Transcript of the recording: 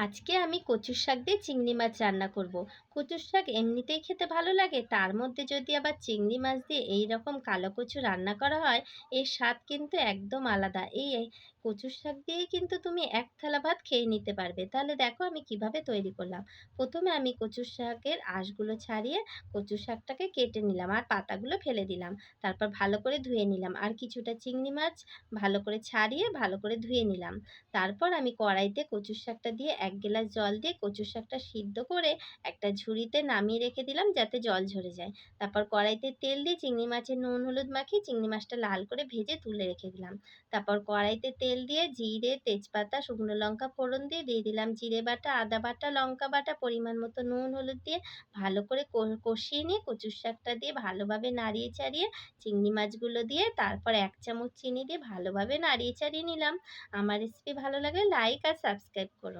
আজকে আমি কচুর শাক দিয়ে চিংড়ি মাছ রান্না করব। কচুর শাক এমনিতেই খেতে ভালো লাগে, তার মধ্যে যদি আবার চিংড়ি মাছ দিয়ে এই রকম কালো কচু রান্না করা হয়, এর স্বাদ কিন্তু একদম আলাদা। এই কচুর শাক দিয়েই কিন্তু তুমি এক থালা ভাত খেয়ে নিতে পারবে। তাহলে দেখো আমি কিভাবে তৈরি করলাম। প্রথমে আমি কচুর শাকের আঁশগুলো ছাড়িয়ে কচুর শাকটাকে কেটে নিলাম আর পাতাগুলো ফেলে দিলাম। তারপর ভালো করে ধুয়ে নিলাম আর কিছুটা চিংড়ি মাছ ভালো করে ছাড়িয়ে ভালো করে ধুয়ে নিলাম। তারপর আমি কড়াইতে কচুর শাকটা দিয়ে ১ গ্লাস জল দিয়ে কচুর শাকটা সিদ্ধ করে একটা ঝুড়িতে নামিয়ে রেখে দিলাম যাতে জল ঝরে যায়। তারপর কড়াইতে তেল দিয়ে চিংড়ি মাছের নুন হলুদ মাখিয়ে চিংড়ি মাছটা লাল করে ভেজে তুলে রেখে দিলাম। তারপর কড়াইতে তেল দিয়ে জিরে, তেজপাতা, শুকনো লঙ্কা ফোড়ন দিয়ে দিলাম জিরে বাটা, আদা বাটা, লঙ্কা বাটা, পরিমাণ মতো নুন হলুদ দিয়ে ভালো করে কষিয়ে নিয়ে কচুর শাকটা দিয়ে ভালোভাবে নাড়িয়ে চাড়িয়ে চিংড়ি মাছগুলো দিয়ে তারপর ১ চামচ চিনি দিয়ে ভালোভাবে নাড়িয়ে চাড়িয়ে নিলাম। আমার রেসিপি ভালো লাগলে লাইক আর সাবস্ক্রাইব করো।